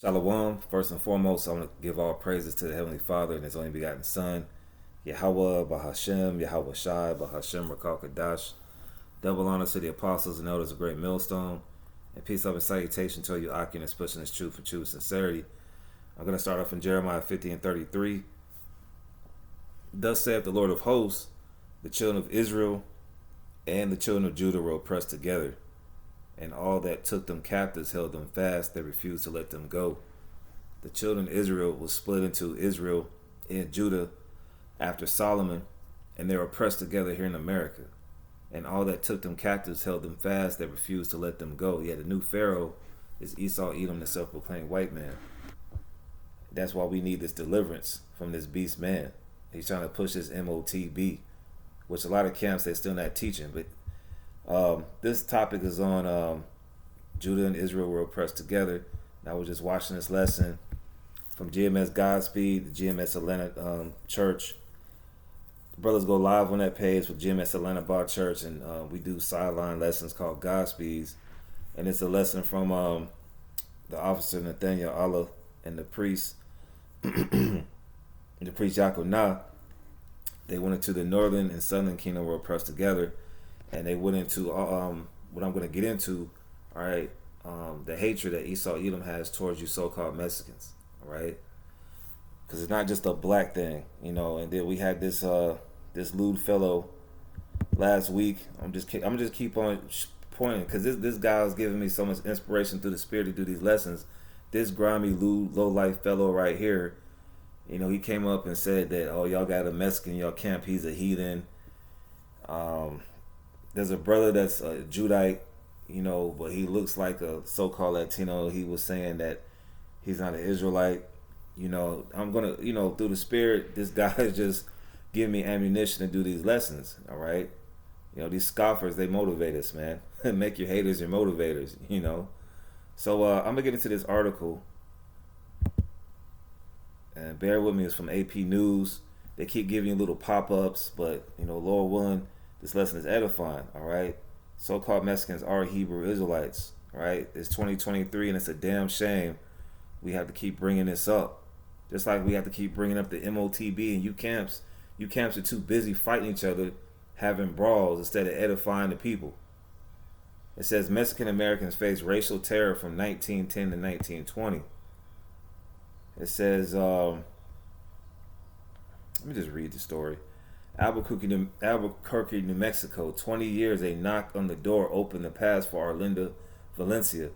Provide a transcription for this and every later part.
Shalom. First and foremost, I want to give all praises to the Heavenly Father and His only begotten Son, Yahweh, Bahashem, Yahweh Shai, Bahashem, Rakal Kadash. Double honor to the apostles and elders of Great Millstone. And peace, love, and salutation to you, Akin, that's pushing this truth for true sincerity. I'm going to start off in Jeremiah 50 and 33. Thus saith the Lord of hosts, the children of Israel and the children of Judah were oppressed together, and all that took them captives held them fast, they refused to let them go. The children of Israel was split into Israel and Judah after Solomon, and they were oppressed together here in America. And all that took them captives held them fast, they refused to let them go. Yet the new Pharaoh is Esau, Edom, the self-proclaimed white man. That's why we need this deliverance from this beast man. He's trying to push this MOTB, which a lot of camps they're still not teaching. But this topic is on Judah and Israel were oppressed together. And I was just watching this lesson from GMS Godspeed, the GMS Atlanta Church. The brothers go live on that page with GMS Atlanta Bar Church, and we do sideline lessons called Godspeeds. And it's a lesson from the officer Nathaniel Allah and the priest, the priest Yaakov Nah. They went into the Northern and Southern kingdom were oppressed together, and they went into what I'm going to get into, all right, the hatred that Esau Edom has towards you so-called Mexicans, all right, because it's not just a black thing, you know. And then we had this this lewd fellow last week. I'm just keep on pointing, because this guy is giving me so much inspiration through the Spirit to do these lessons. This grimy, lewd, low-life fellow right here, you know, he came up and said that, oh, y'all got a Mexican in your camp, he's a heathen. There's a brother that's a Judite, you know, but he looks like a so-called Latino. He was saying that he's not an Israelite. You know, I'm going to, you know, through the Spirit, this guy is just giving me ammunition to do these lessons, all right? You know, these scoffers, they motivate us, man. Make your haters your motivators, you know. So I'm going to get into this article. And bear with me, it's from AP News. They keep giving you little pop-ups, but, you know, Lord willing, this lesson is edifying, all right? So-called Mexicans are Hebrew Israelites, all right? It's 2023, and it's a damn shame we have to keep bringing this up. Just like we have to keep bringing up the MOTB, and you camps are too busy fighting each other, having brawls, instead of edifying the people. It says Mexican Americans face racial terror from 1910 to 1920. It says, let me just read the story. Albuquerque, New Mexico. 20 years, a knock on the door opened the path for Arlinda Valencia.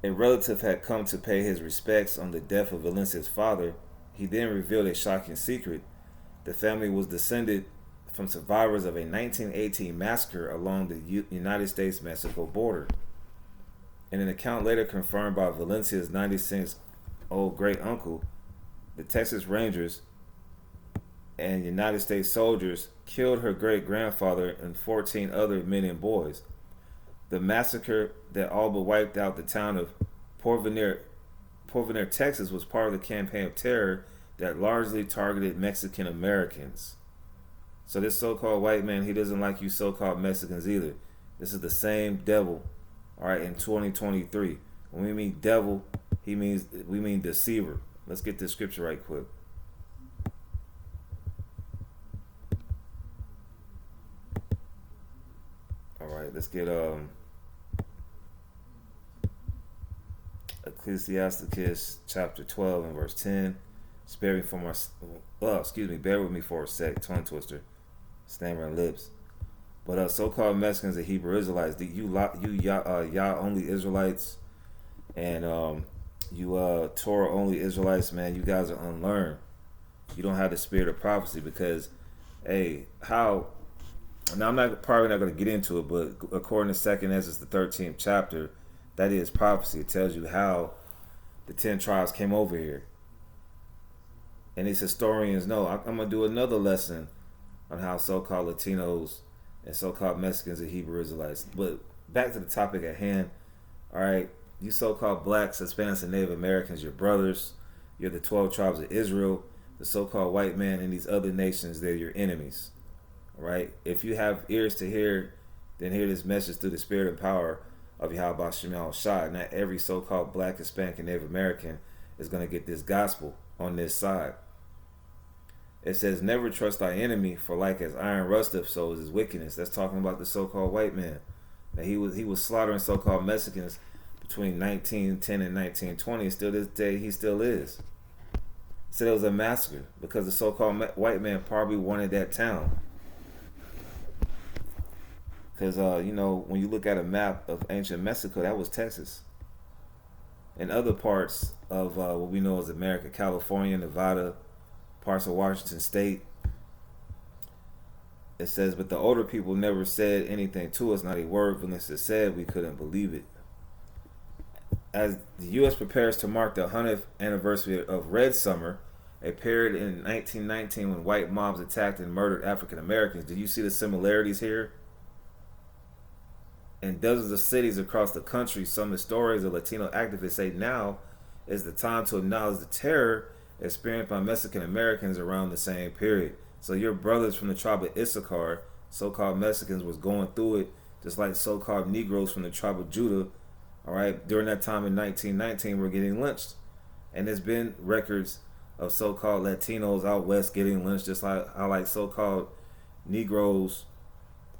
A relative had come to pay his respects on the death of Valencia's father. He then revealed a shocking secret. The family was descended from survivors of a 1918 massacre along the United States-Mexico border. In an account later confirmed by Valencia's 96-year-old great-uncle, the Texas Rangers and United States soldiers killed her great-grandfather and 14 other men and boys. The massacre that all but wiped out the town of Porvenir, Texas, was part of the campaign of terror that largely targeted Mexican Americans. So this so-called white man, he doesn't like you so-called Mexicans either. This is the same devil, all right, in 2023. When we mean devil, we mean deceiver. Let's get this scripture right quick. All right, let's get Ecclesiasticus chapter 12 and verse 10. Bear with me for a sec, tongue twister, stammering lips. But so-called Mexicans and Hebrew Israelites, Yah only Israelites, and you Torah only Israelites, man, you guys are unlearned. You don't have the spirit of prophecy, because, hey, how? Now I'm probably not going to get into it, but according to 2 Ezra, the 13th chapter, that is prophecy. It tells you how the 10 tribes came over here. And these historians know. I'm going to do another lesson on how so-called Latinos and so-called Mexicans and Hebrew Israelites. But back to the topic at hand. All right, you so-called blacks, Hispanics, and Native Americans, you're brothers. You're the 12 tribes of Israel. The so-called white man and these other nations, they're your enemies. All right? If you have ears to hear, then hear this message through the Spirit and power of Yahweh Shem Shai. Not every so-called black, Hispanic, and Native American is going to get this gospel on this side. It says, never trust thy enemy, for like as iron rusteth, so is his wickedness. That's talking about the so-called white man. Now he was slaughtering so-called Mexicans between 1910 and 1920, and still this day he still is. Said it was a massacre because the so-called white man probably wanted that town. Because, when you look at a map of ancient Mexico, that was Texas. And other parts of what we know as America, California, Nevada, parts of Washington State. It says, but the older people never said anything to us, not a word unless it said, we couldn't believe it. As the U.S. prepares to mark the 100th anniversary of Red Summer, a period in 1919 when white mobs attacked and murdered African Americans, do you see the similarities here? In dozens of cities across the country, some historians and Latino activists say now is the time to acknowledge the terror experienced by Mexican Americans around the same period. So your brothers from the tribe of Issachar, so-called Mexicans, was going through it just like so-called Negroes from the tribe of Judah, all right, during that time in 1919 were getting lynched. And there's been records of so-called Latinos out west getting lynched, just like how like so-called Negroes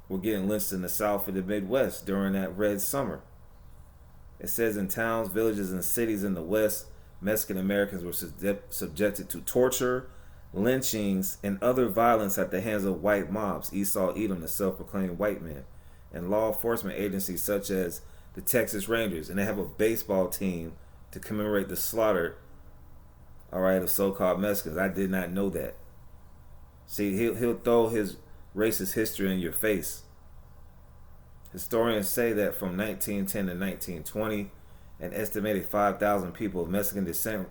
were getting lynched in the South and the Midwest during that Red Summer. It says in towns, villages, and cities in the West, Mexican Americans were subjected to torture, lynchings, and other violence at the hands of white mobs, Esau Edom, the self-proclaimed white man, and law enforcement agencies such as the Texas Rangers. And they have a baseball team to commemorate the slaughter, all right, of so-called Mexicans. I did not know that. See, he'll throw his racist history in your face. Historians say that from 1910 to 1920, an estimated 5,000 people of Mexican descent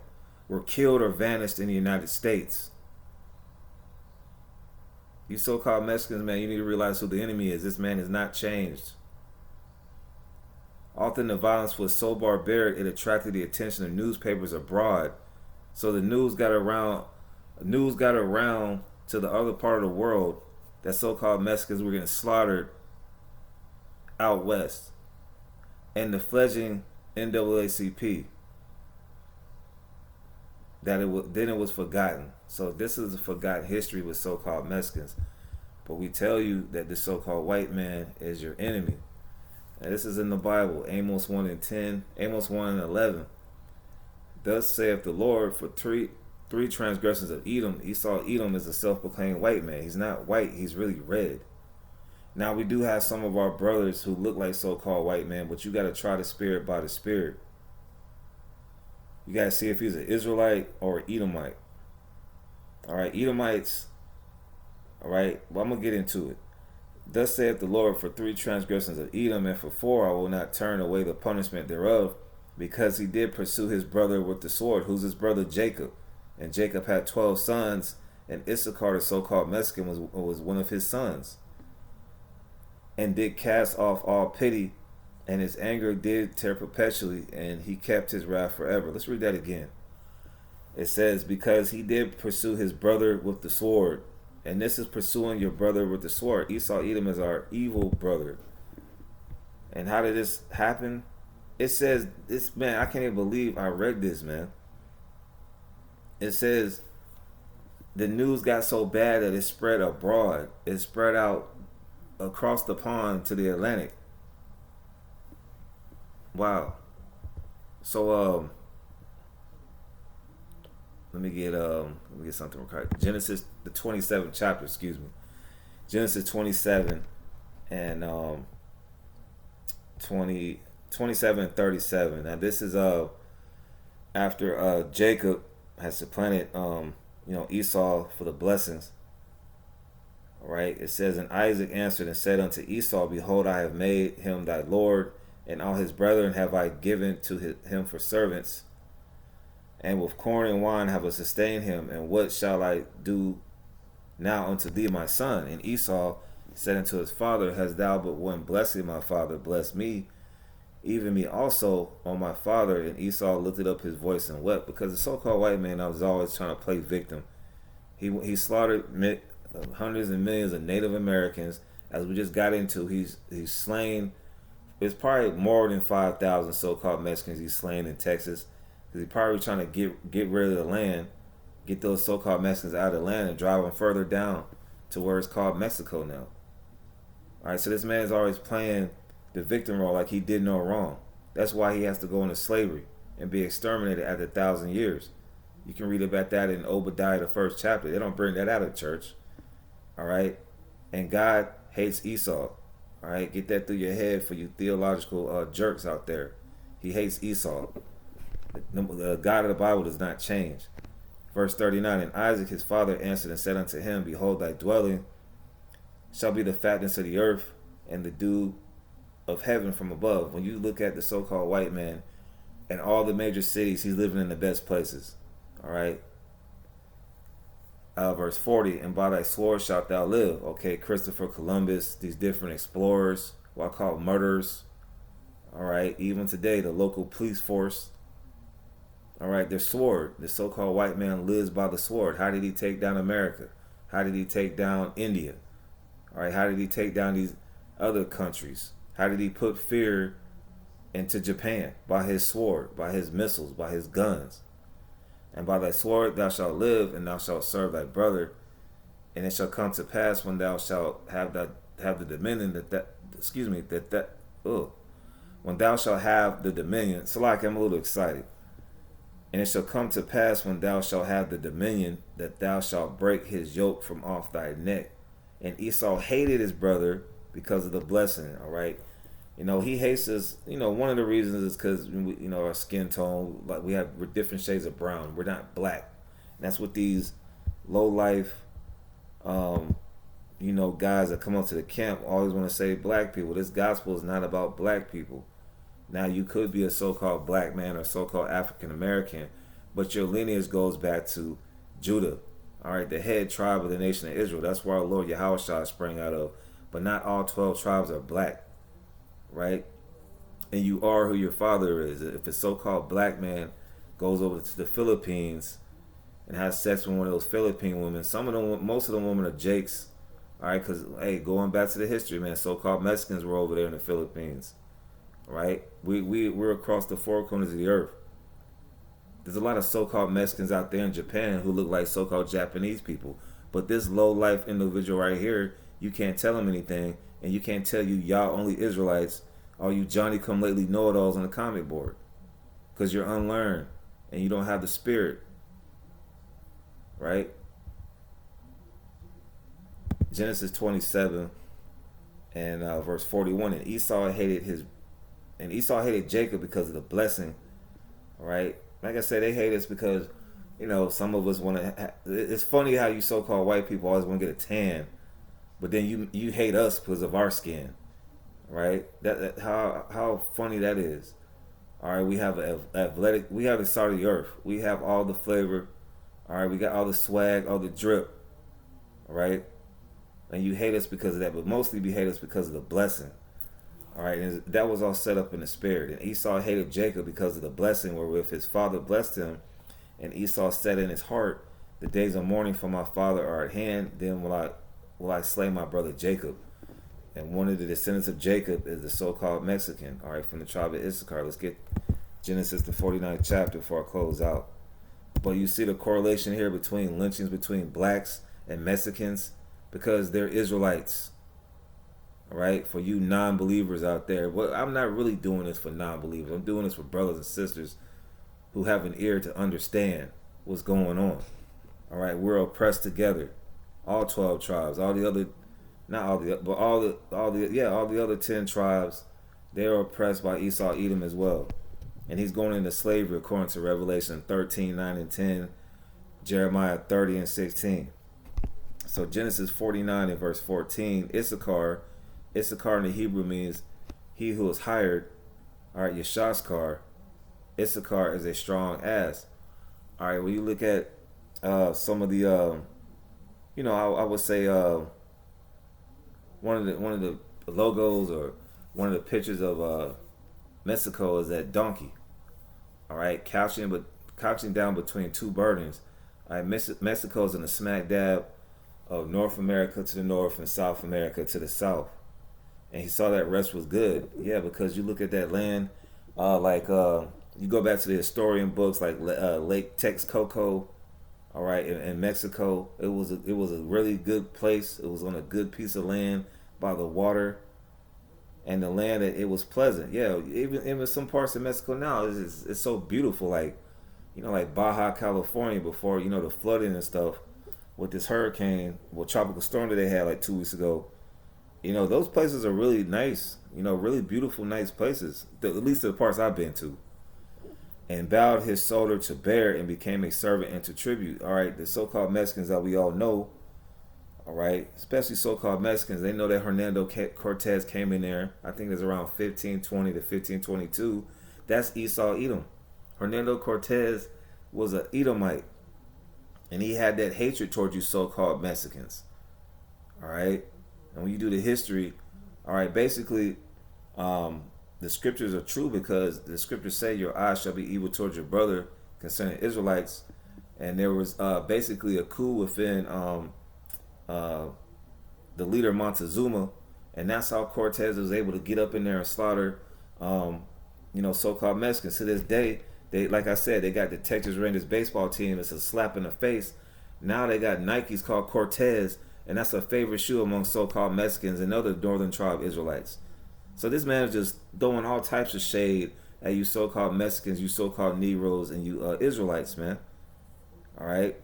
were killed or vanished in the United States. You so-called Mexicans, man, you need to realize who the enemy is. This man has not changed. Often the violence was so barbaric it attracted the attention of newspapers abroad. So the news got around to the other part of the world that so-called Mexicans were getting slaughtered out west. And the fledgling NAACP, then it was forgotten. So this is a forgotten history with so-called Mexicans. But we tell you that this so-called white man is your enemy. And this is in the Bible, Amos 1 and 10, Amos 1 and 11. Thus saith the Lord, for three transgressions of Edom. Esau Edom is a self-proclaimed white man. He's not white, he's really red. Now we do have some of our brothers who look like so-called white men, but you got to try the spirit by the spirit. You got to see if he's an Israelite or an Edomite. All right, Edomites. All right, well, I'm going to get into it. Thus saith the Lord, for 3 transgressions of Edom, and for 4 I will not turn away the punishment thereof, because he did pursue his brother with the sword. Who's his brother? Jacob. And Jacob had 12 sons, and Issachar, the so-called Mexican, was one of his sons. And did cast off all pity, and his anger did tear perpetually, and he kept his wrath forever. Let's read that again. It says, because he did pursue his brother with the sword. And this is pursuing your brother with the sword. Esau Edom is our evil brother. And how did this happen? It says, this, man, I can't even believe I read this, man. It says, the news got so bad that it spread abroad. It spread out across the pond to the Atlantic. Wow. So, let me get something correct. Genesis, the 27th chapter, excuse me. Genesis 27 and 27 and 37. Now this is after Jacob has supplanted Esau for the blessings. All right. It says, and Isaac answered and said unto Esau, behold, I have made him thy lord, and all his brethren have I given to him for servants. And with corn and wine have I sustained him. And what shall I do now unto thee, my son? And Esau said unto his father, hast thou but one blessing, my father? Bless me, even me also, on my father. And Esau lifted up his voice and wept, because the so-called white man, I was always trying to play victim. He slaughtered hundreds and millions of Native Americans. As we just got into, he's slain it's probably more than 5,000 so-called Mexicans he's slain in Texas, because he's probably trying to get rid of the land, get those so-called Mexicans out of the land and drive them further down to where it's called Mexico now. All right, so this man is always playing the victim role like he did no wrong. That's why he has to go into slavery and be exterminated after 1,000 years. You can read about that in Obadiah, the 1st chapter. They don't bring that out of church. All right, and God hates Esau. All right, get that through your head for you theological jerks out there. He hates Esau. The God of the Bible does not change. Verse 39, and Isaac his father answered and said unto him, behold, thy dwelling shall be the fatness of the earth and the dew of heaven from above. When you look at the so-called white man and all the major cities, he's living in the best places. All right. Verse 40, and by thy sword shalt thou live. Okay, Christopher Columbus, these different explorers, what I call murderers. All right, even today, the local police force. All right, their sword. The so-called white man lives by the sword. How did he take down America? How did he take down India? All right, how did he take down these other countries? How did he put fear into Japan? By his sword, by his missiles, by his guns. And by thy sword thou shalt live, and thou shalt serve thy brother. And it shall come to pass when thou shalt have the dominion when thou shalt have the dominion. So like I'm a little excited. And it shall come to pass when thou shalt have the dominion that thou shalt break his yoke from off thy neck. And Esau hated his brother because of the blessing. All right. You know, he hates us. You know, one of the reasons is because, you know, our skin tone, like we're different shades of brown. We're not black. And that's what these low life, you know, guys that come up to the camp always want to say black people. This gospel is not about black people. Now, you could be a so-called black man or so-called African American, but your lineage goes back to Judah. All right, the head tribe of the nation of Israel. That's where our Lord Yahushua sprang out of. But not all 12 tribes are black. Right? And you are who your father is. If a so-called black man goes over to the Philippines and has sex with one of those Philippine women, most of them women are Jakes. All right, because, hey, going back to the history, man, so-called Mexicans were over there in the Philippines. Right? We're across the four corners of the earth. There's a lot of so-called Mexicans out there in Japan who look like so-called Japanese people. But this low-life individual right here, you can't tell him anything. And you can't tell y'all only Israelites, or you Johnny-come-lately know-it-alls on the comic board. Because you're unlearned. And you don't have the spirit. Right? Genesis 27 and verse 41. And Esau hated Jacob because of the blessing. Right? Like I said, they hate us because, you know, some of us want to. It's funny how you so-called white people always want to get a tan, but then you hate us because of our skin, right? That how funny that is. All right, we have athletic. We have the salt of the earth. We have all the flavor. All right, we got all the swag, all the drip. All right, and you hate us because of that, but mostly you hate us because of the blessing. All right, and that was all set up in the spirit. And Esau hated Jacob because of the blessing wherewith his father blessed him. And Esau said in his heart, the days of mourning for my father are at hand. Then will I slay my brother Jacob. And one of the descendants of Jacob is the so-called Mexican. All right, from the tribe of Issachar. Let's get Genesis the 49th chapter before I close out. But you see the correlation here between lynchings between blacks and Mexicans because they're Israelites. All right, for you non-believers out there. Well, I'm not really doing this for non-believers. I'm doing this for brothers and sisters who have an ear to understand what's going on. All right, we're oppressed together. All 12 tribes, all the other, not all the, but all the other 10 tribes, they are oppressed by Esau, Edom as well. And he's going into slavery according to Revelation 13, 9 and 10, Jeremiah 30 and 16. So Genesis 49 and verse 14, Issachar in the Hebrew means he who is hired. All right, Yeshashkar. Issachar is a strong ass. All right, when you look at some of the, I would say one of the logos or one of the pictures of Mexico is that donkey. All right, couching down between two burdens. All right, Mexico is in the smack dab of North America to the north and South America to the south. and he saw that rest was good. Yeah, because you look at that land, you go back to the historian books like Lake Texcoco, all right, in Mexico. It was a really good place. It was on a good piece of land by the water, and the land it was pleasant. Yeah, even some parts of Mexico now it's so beautiful. Like like Baja California before the flooding and stuff with this hurricane, tropical storm that they had like 2 weeks ago. Those places are really nice. Really beautiful, nice places. At least the parts I've been to. And bowed his shoulder to bear and became a servant and to tribute. All right, the so-called Mexicans that we all know. All right, especially so-called Mexicans, they know that Hernando Cortez came in there. I think it's around 1520 to 1522. That's Esau Edom. Hernando Cortez was an Edomite, and he had that hatred towards you so-called Mexicans. All right, and when you do the history, all right, basically, the scriptures are true because the scriptures say your eyes shall be evil towards your brother concerning Israelites, and there was basically a coup within the leader Montezuma, and that's how Cortez was able to get up in there and slaughter, so-called Mexicans. To this day, they, like I said, they got the Texas Rangers baseball team. It's a slap in the face. Now they got Nikes called Cortez, and that's a favorite shoe among so-called Mexicans and other northern tribe Israelites. So this man is just throwing all types of shade at you so-called Mexicans, you so-called Negroes, and you Israelites, man. All right.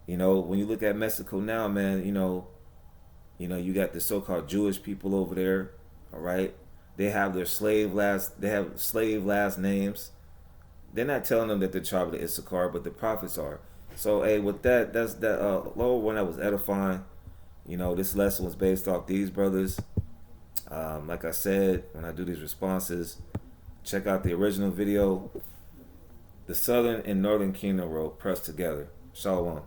When you look at Mexico now, man, you got the so-called Jewish people over there. All right. They have slave last names. They're not telling them that they're tribe of Issachar, but the prophets are. So, hey, with that, that's that lower one that was edifying. This lesson was based off these brothers. Like I said, when I do these responses, check out the original video. The Southern and Northern Kingdom wrote pressed together. Shalom.